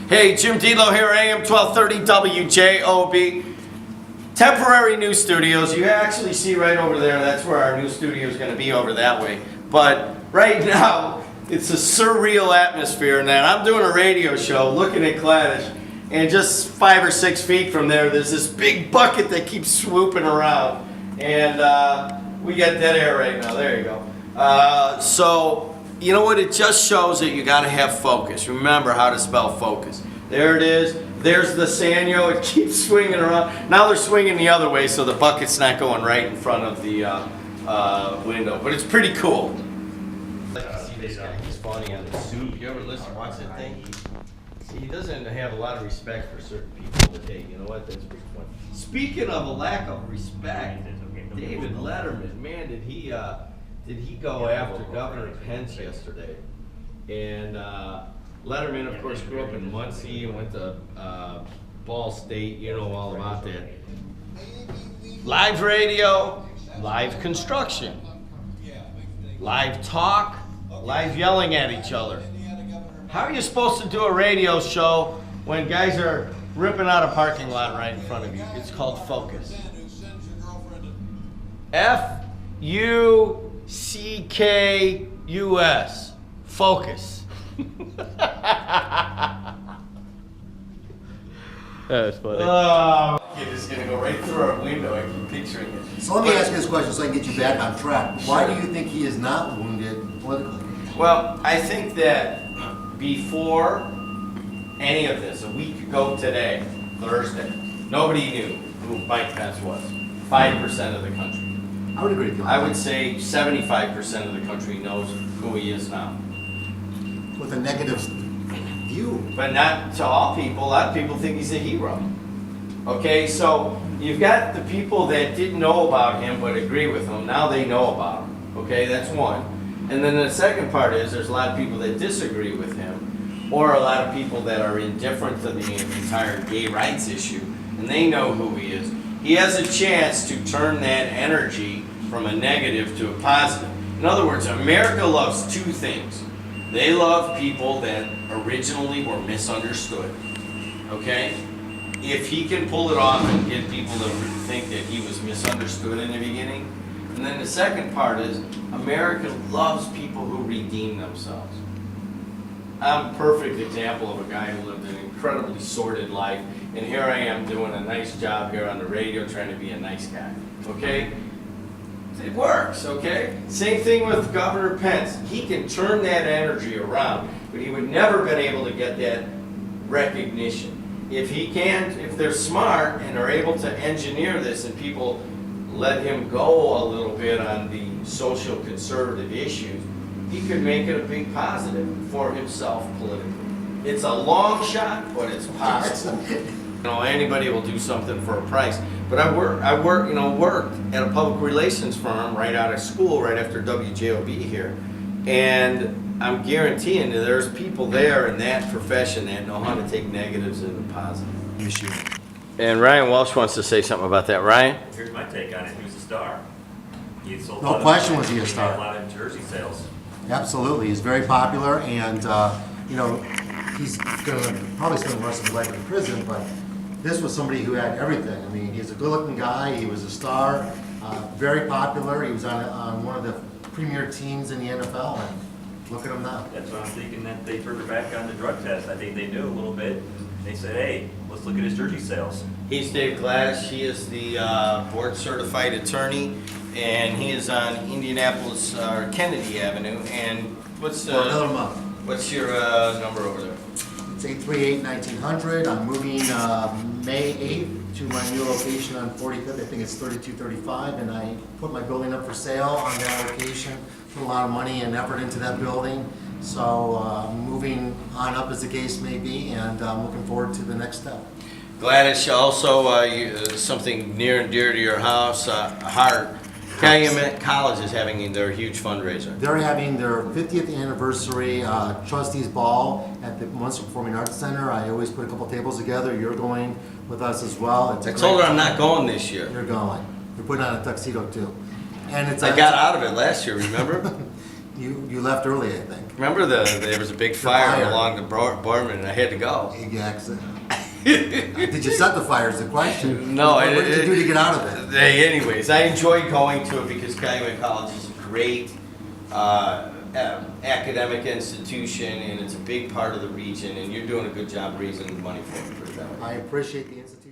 Hey, Jim.E.Dedelow here, AM 1230 WJOB. Temporary new studios. You actually see right over there, that's where our new studio is going to be, over that way. But right now, it's a surreal atmosphere, and I'm doing a radio show looking at Gladys, and just 5 or 6 feet from there, there's this big bucket that keeps swooping around. And we got dead air right now. There you go. So, you know what? It just shows that you got to have focus. Remember how to spell focus. There it is. There's the Sanyo. It keeps swinging around. Now they're swinging the other way, so the bucket's not going right in front of the window. But it's pretty cool. See this guy? He's funny on the soup. You ever listen, watch that thing? See, he doesn't have a lot of respect for certain people, but hey, you know what? That's pretty funny. Speaking of a lack of respect, David Letterman, man, did he go after Governor Pence yesterday? And Letterman, of course, grew up in Muncie and went to Ball State. You know all about that. Live radio, live construction, live talk, live yelling at each other. How are you supposed to do a radio show when guys are ripping out a parking lot right in front of you? It's called focus. F-U-C-K-U-S. Focus. That's funny. Kid is going to go right through our window. I keep picturing it. So let me ask you this question so I can get you back on track. Why do you think he is not wounded politically? Well, I think that before any of this, a week ago today, Thursday, nobody knew who Mike Pence was. 5% of the country. I would agree with you. I would say 75% of the country knows who he is now. With a negative view. But not to all people. A lot of people think he's a hero. Okay, so you've got the people that didn't know about him but agree with him. Now they know about him. Okay, that's one. And then the second part is there's a lot of people that disagree with him, or a lot of people that are indifferent to the entire gay rights issue, and they know who he is. He has a chance to turn that energy from a negative to a positive. In other words, America loves two things. They love people that originally were misunderstood. Okay? If he can pull it off and get people to think that he was misunderstood in the beginning. And then the second part is America loves people who redeem themselves. I'm a perfect example of a guy who lived an incredibly sordid life, and here I am doing a nice job here on the radio trying to be a nice guy. Okay? It works, okay? Same thing with Governor Pence. He can turn that energy around, but he would never been able to get that recognition. If he can, if they're smart and are able to engineer this and people let him go a little bit on the social conservative issues, he could make it a big positive for himself politically. It's a long shot, but it's possible. You know, anybody will do something for a price. But I worked at a public relations firm right out of school, right after WJOB here, and I'm guaranteeing that there's people there in that profession that know how to take negatives into positive. Issue. And Ryan Walsh wants to say something about that. Ryan? Here's my take on it. He was a star. He had sold No question was he a star. He had a lot of jersey sales. Absolutely. He's very popular, and he's going to probably spend the rest of his life in prison, but this was somebody who had everything. I mean, he's a good-looking guy. He was a star, very popular. He was on one of the premier teams in the NFL, and look at him now. That's what I'm thinking, that they turned their back on the drug test. I think they knew a little bit. They said, hey, let's look at his jersey sales. He's Dave Gladys. He is the board-certified attorney, and he is on Indianapolis Kennedy Avenue. And what's For another month. What's your number over there? It's 838-1900. I'm moving May 8th to my new location on 45th. I think it's 3235, and I put my building up for sale on that location. Put a lot of money and effort into that building. So moving on up as the case may be, and I'm looking forward to the next step. Gladys, also something near and dear to your heart. Calumet College is having their huge fundraiser. They're having their 50th anniversary trustees ball at the Munster Performing Arts Center. I always put a couple tables together. You're going with us as well. It's I told her I'm not going this year. You're going. You're putting on a tuxedo too. And it's I got out of it last year, remember? You left early, I think. Remember there was a big fire fire. along the Boardman and I had to go. Did you set the fires? The question. No, What did you do to get out of it? Anyways, I enjoy going to it because Calumet College is a great academic institution and it's a big part of the region and you're doing a good job raising money for it. I appreciate the institution.